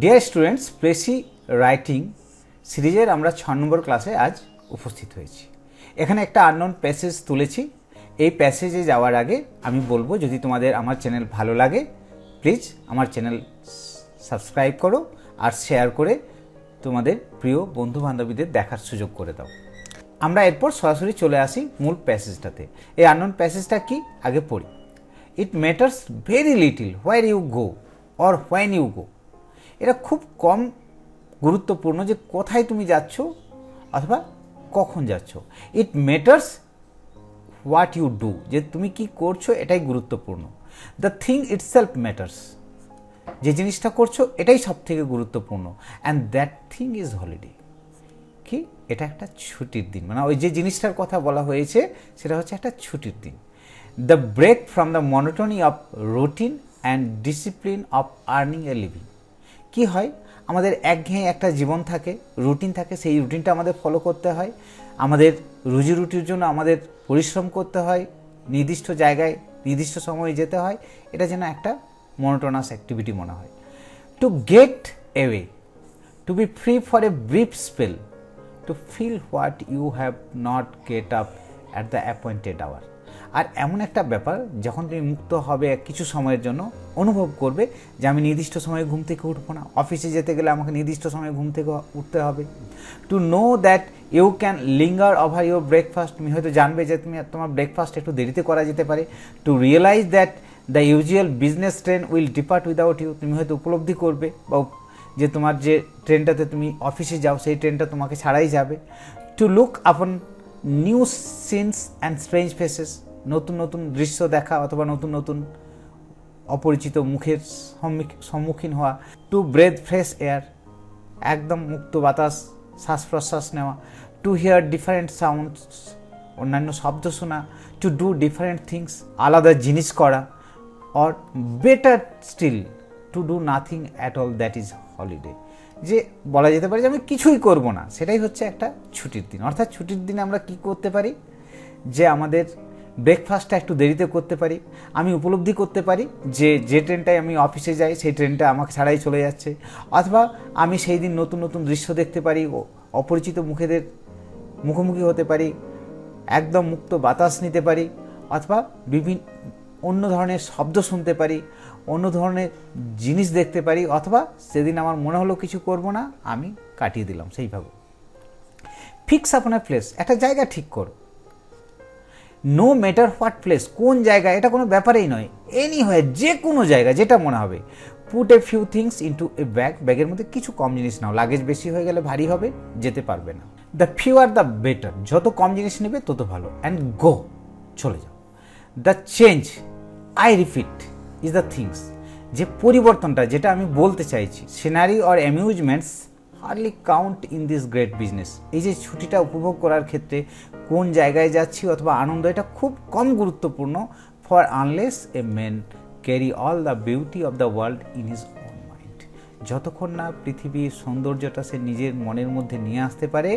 Dear students, precis writing সিরিজের আমরা 6 নম্বর ক্লাসে আজ উপস্থিত হয়েছি। এখানে একটা আননোন প্যাসেজ তুলেছি। এই প্যাসেজে যাওয়ার আগে আমি বলবো, যদি তোমাদের আমার চ্যানেল ভালো লাগে প্লিজ আমার চ্যানেল সাবস্ক্রাইব করো আর শেয়ার করে তোমাদের প্রিয় বন্ধু বান্ধবীদের দেখার সুযোগ করে দাও। আমরা এরপর সরাসরি চলে আসি মূল প্যাসেজটাতে। এই আননোন প্যাসেজটা কি আগে পড়ি। It matters very little where you go or when you go. এটা খুব কম গুরুত্বপূর্ণ যে কোথায় তুমি যাচ্ছ অথবা কখন যাচ্ছ। It matters what you do, যে তুমি কি করছো এটাই গুরুত্বপূর্ণ। দ্য থিং ইটসেলফ ম্যাটার্স, যে জিনিসটা করছো এটাই সব থেকে গুরুত্বপূর্ণ। And that thing is holiday, কি এটা একটা ছুটির দিন। মানে ওই যে জিনিসটার কথা বলা হয়েছে সেটা হচ্ছে একটা ছুটির দিন। The break from the monotony of routine and discipline of earning a living. কি হয়, আমাদের একঘেয়ে একটা জীবন থাকে, রুটিন থাকে, সেই রুটিনটা আমাদের ফলো করতে হয়। আমাদের রুজি রুটির জন্য আমাদের পরিশ্রম করতে হয়, নির্দিষ্ট জায়গায় নির্দিষ্ট সময়ে যেতে হয়। এটা যেন একটা মনোটোনাস অ্যাক্টিভিটি মনে হয়। To get away, to be free for a brief spell, to feel what you have not get up at the appointed hour. আর এমন একটা ব্যাপার, যখন তুমি মুক্ত হবে কিছু সময়ের জন্য, অনুভব করবে যে আমি নির্দিষ্ট সময়ে ঘুম থেকে উঠবো না, অফিসে যেতে গেলে আমাকে নির্দিষ্ট সময়ে ঘুম থেকে উঠতে হবে। To know that you can linger over your breakfast, তুমি হয়তো জানবে যে তুমি তোমার ব্রেকফাস্ট একটু দেরিতে করা যেতে পারে। To realize that the usual business train will depart without you, তুমি হয়তো উপলব্ধি করবে বা যে তোমার যে ট্রেনটাতে তুমি অফিসে যাও সেই ট্রেনটা তোমাকে ছাড়াই যাবে। To look upon new scenes and strange faces, নতুন নতুন দৃশ্য দেখা অথবা নতুন নতুন অপরিচিত মুখের সম্মুখীন হওয়া। টু ব্রেথ ফ্রেশ এয়ার, একদম মুক্ত বাতাস শ্বাস প্রশ্বাস নেওয়া। টু হিয়ার ডিফারেন্ট সাউন্ডস, অন্যান্য শব্দ শোনা। টু ডু ডিফারেন্ট থিংস, আলাদা জিনিস করা। Or better still to do nothing at all, that is holiday. যে বলা যেতে পারে যে আমি কিছুই করব না, সেটাই হচ্ছে একটা ছুটির দিন। অর্থাৎ ছুটির দিনে আমরা কি করতে পারি, যে আমাদের ব্রেকফাস্টটা একটু দেরিতে করতে পারি, আমি উপলব্ধি করতে পারি যে যে ট্রেনটায় আমি অফিসে যাই সেই ট্রেনটা আমাকে ছাড়াই চলে যাচ্ছে, অথবা আমি সেই দিন নতুন নতুন দৃশ্য দেখতে পারি, অপরিচিত মুখেদের মুখোমুখি হতে পারি, একদম মুক্ত বাতাস নিতে পারি, অথবা বিভিন্ন অন্য ধরনের শব্দ শুনতে পারি, অন্য ধরনের জিনিস দেখতে পারি, অথবা সেদিন আমার মনে হলো কিছু করব না, আমি কাটিয়ে দিলাম সেইভাবে। ফিক্স আপন এ প্লেস, একটা জায়গা ঠিক করো। নো ম্যাটার হোয়াট প্লেস, কোন জায়গা এটা কোনো ব্যাপারেই নয়, এনিহোয়ার, যে কোনো জায়গা যেটা মনে হবে। Put a few things into a bag, ব্যাগের মধ্যে কিছু কম জিনিস নাও, লাগেজ বেশি হয়ে গেলে ভারী হবে, যেতে পারবে না। দ্য ফিউয়ার দ্য বেটার, যত কম জিনিস নেবে তত ভালো। অ্যান্ড গো, চলে যাও। The change, I repeat, is the things, যে পরিবর্তনটা যেটা আমি বলতে চাইছি। Scenery or amusements hardly count in this great business, এই যে ছুটিটা উপভোগ করার ক্ষেত্রে কোন জায়গায় যাচ্ছি অথবা আনন্দ, এটা খুব কম গুরুত্বপূর্ণ। For unless a man carry all the beauty of the world in his on mind, যতক্ষণ না পৃথিবীর সৌন্দর্যটা সে নিজের মনের মধ্যে নিয়ে আসতে পারে,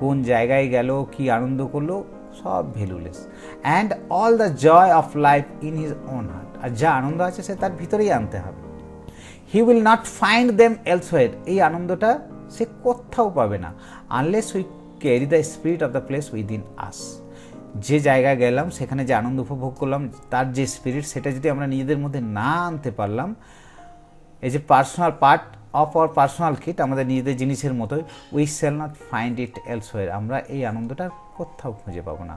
কোন জায়গায় গেল, কি আনন্দ করলো, সব valueless. And all the joy of life in his own heart, আর যা আনন্দ আছে সে তার ভিতরেই আনতে হবে। He will not find them elsewhere, এই আনন্দটা সে কোথাও পাবে না। Unless we carry the spirit of the place within us, যে জায়গায় গেলাম সেখানে যে আনন্দ উপভোগ করলাম তার যে স্পিরিট, সেটা যদি আমরা নিজেদের মধ্যে না আনতে পারলাম, এই যে personal part of our personal kit, আমাদের নিজেদের জিনিসের মতোই, we shall not find it elsewhere, আমরা এই আনন্দটা কোথাও খুঁজে পাবো না।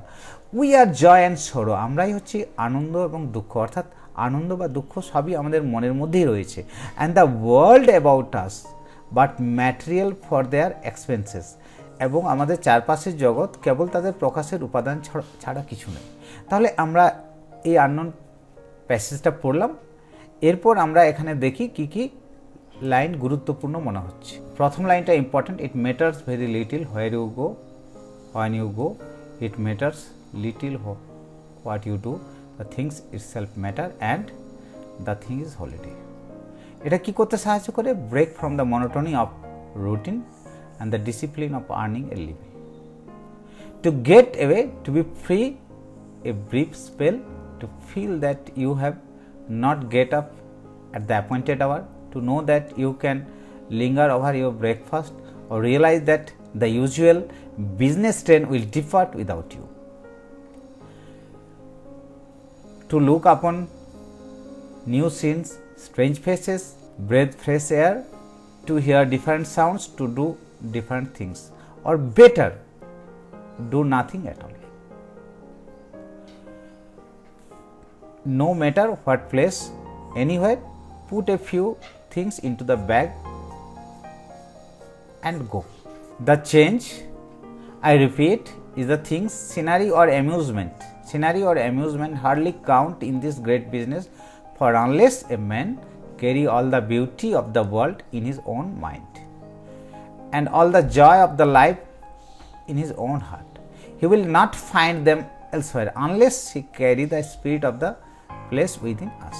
উই আর জয় অ্যান্ড সরো, আমরাই হচ্ছি আনন্দ এবং দুঃখ, অর্থাৎ আনন্দ বা দুঃখ সবই আমাদের মনের মধ্যেই রয়েছে। And the world about us but material for their expenses, এবং আমাদের চারপাশের জগৎ কেবল তাদের প্রকাশের উপাদান ছাড়া কিছু নেই। তাহলে আমরা এই আননোন প্যাসেজটা পড়লাম, এরপর আমরা এখানে দেখি কি কি লাইন গুরুত্বপূর্ণ মনে হচ্ছে। প্রথম লাইনটা important, it matters very little where you go when you go, it matters little what you do, the things itself matter and the thing is holiday. এটা কি করতে সাহায্য করে? Break from the monotony of routine and the discipline of earning a living. To get away, to be free a brief spell, to feel that you have not get up at the appointed hour, to know that you can linger over your breakfast, or realize that the usual business train will depart without you. To look upon new scenes, strange faces, breathe fresh air, to hear different sounds, to do different things, or better, do nothing at all. No matter what place, anywhere, put a few things into the bag and go. The change, I repeat, is the things, scenery or amusement. Scenery or amusement hardly count in this great business, for unless a man carry all the beauty of the world in his own mind and all the joy of the life in his own heart, he will not find them elsewhere unless he carry the spirit of the place within us.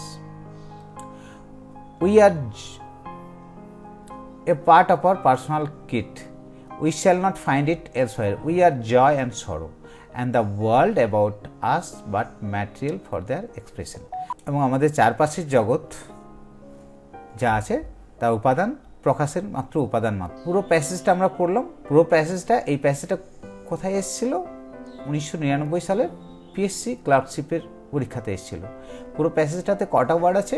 We are a part of our personal kit. We shall not find it elsewhere. We are joy and sorrow, and the world about us but material for their expression. এবং আমাদের চারপাশের জগৎ যা আছে তা উপাদান প্রকাশের মাত্র উপাদান মাত্র। পুরো প্যাসেজটা আমরা পড়লাম। পুরো প্যাসেজটা, এই প্যাসেজটা কোথায় এসেছিল? 1999 সালের পিএসসি ক্লার্কশিপের পরীক্ষাতে এসেছিল। পুরো প্যাসেজটাতে কটা ওয়ার্ড আছে?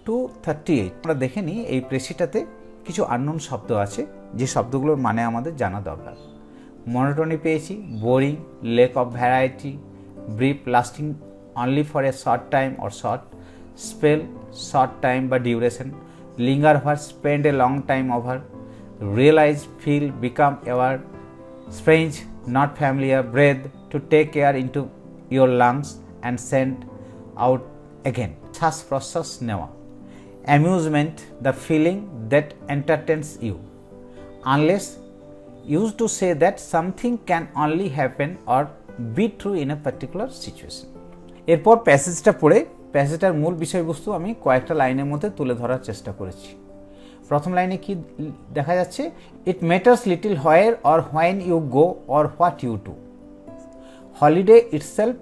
238। আমরা দেখে নিই এই প্রেসিটাতে কিছু আননোন শব্দ আছে, যে শব্দগুলোর মানে আমাদের জানা দরকার। মনোটনি পেয়েছি, boring, lack of variety, brief, lasting only for a short time or short spell, short time বা duration, linger over, spend a long time over, realise, feel, become aware, strange, not familiar, breathe, to take air into your lungs and send out again, শ্বাস প্রশ্বাস নেওয়া, amusement, the feeling that entertains you, unless used to say that something can only happen or be true in a particular situation. এরপর প্যাসেজটা পড়ে প্যাসেজটার মূল বিষয়বস্তু আমি কয়েকটা লাইনের মধ্যে তুলে ধরার চেষ্টা করেছি। প্রথম লাইনে কি দেখা যাচ্ছে? It matters little where or when you go or what you do. Holiday itself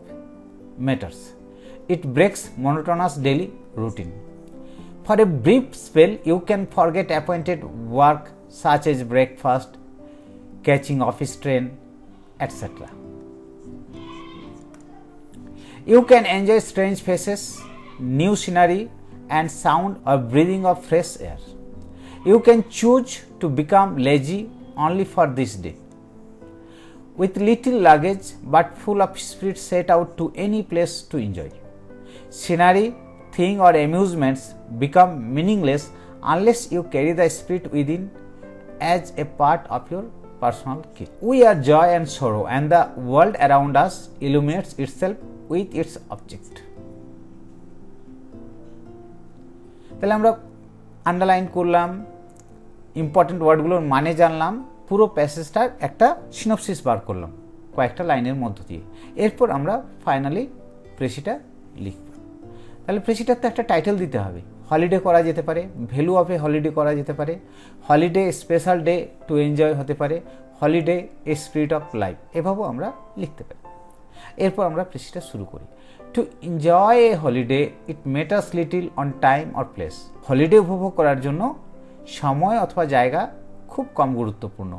matters. It breaks monotonous daily routine. For a brief spell you can forget appointed work such as breakfast, catching office train, etc. You can enjoy strange faces, new scenery and sound or breathing of fresh air. You can choose to become lazy only for this day. With little luggage but full of spirit, set out to any place to enjoy. Scenery, thing or amusements become meaningless unless you carry the spirit within as a part of your personal kit. We are joy and sorrow, and the world around us illuminates itself with its object. তাহলে আমরা underline করলাম, important ওয়ার্ডগুলোর মানে জানলাম, পুরো প্যাসেজটার একটা synopsis বার করলাম কয়েকটা লাইনের মধ্য দিয়ে। এরপর আমরা ফাইনালি প্রেসিটা লিখব। তাহলে প্রেসিটার তো একটা টাইটেল দিতে হবে। হলিডে করা যেতে পারে, ভ্যালু অফ এ হলিডে করা যেতে পারে, holiday special day to enjoy হতে পারে, holiday a spirit of life, এভাবেও আমরা লিখতে পারি। এরপর আমরা প্রেসিটা শুরু করি। To enjoy a holiday it matters little on time or place. Holiday উপভোগ করার জন্য সময় অথবা জায়গা খুব কম গুরুত্বপূর্ণ।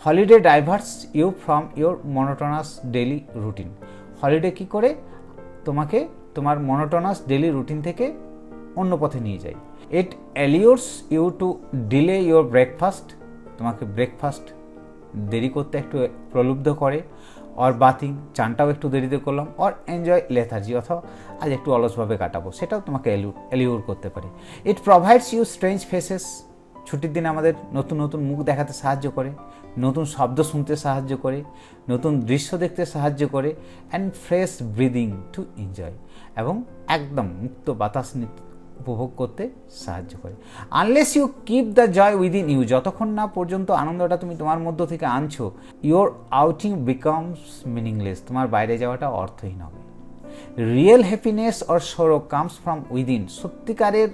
Holiday diverts you from your monotonous daily routine. Holiday কী করে তোমাকে তোমার মনোটোনাস ডেইলি রুটিন থেকে অন্য পথে নিয়ে যায়। It allures you to delay your breakfast. তোমাকে ব্রেকফাস্ট দেরি করতে একটু প্রলুব্ধ করে। অর বাথিং, চানটাও একটু দেরিতে করলাম। অর এনজয় লেথার্জি, অথবা আজ একটু অলসভাবে কাটাবো, সেটাও তোমাকে অ্যালিওর করতে পারে। It provides you strange faces. ছুটির দিনে আমাদের নতুন নতুন মুখ দেখাতে সাহায্য করে, নতুন শব্দ শুনতে সাহায্য করে, নতুন দৃশ্য দেখতে সাহায্য করে। And fresh breathing to enjoy, এবং একদম মুক্ত বাতাস উপভোগ করতে সাহায্য করে। Unless you keep the joy within you, যতক্ষণ না পর্যন্ত আনন্দটা তুমি তোমার মধ্য থেকে আনছো, ইউর আউটিং বিকামস মিনিংলেস, তোমার বাইরে যাওয়াটা অর্থহীন হবে। রিয়েল হ্যাপিনেস অর সরো কামস ফ্রম উইদিন, সত্যিকারের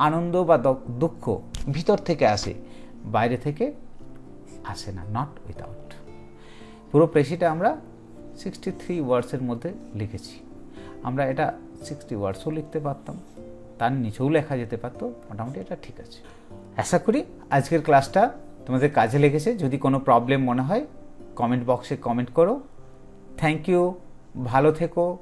আনন্দ বা দুঃখ ভিতর থেকে আসে, বাইরে থেকে আসে না, নট উইথাউট। পুরো প্রেসিটা আমরা 63 ওয়ার্ডসের মধ্যে লিখেছি। আমরা এটা 60 ওয়ার্ডসও লিখতে পারতাম, তার নিচেও লেখা যেতে পারতো, মোটামুটি এটা ঠিক আছে। আশা করি আজকের ক্লাসটা তোমাদের কাজে লেগেছে। যদি কোনো প্রবলেম মনে হয় কমেন্ট বক্সে কমেন্ট করো। থ্যাংক ইউ, ভালো থেকো।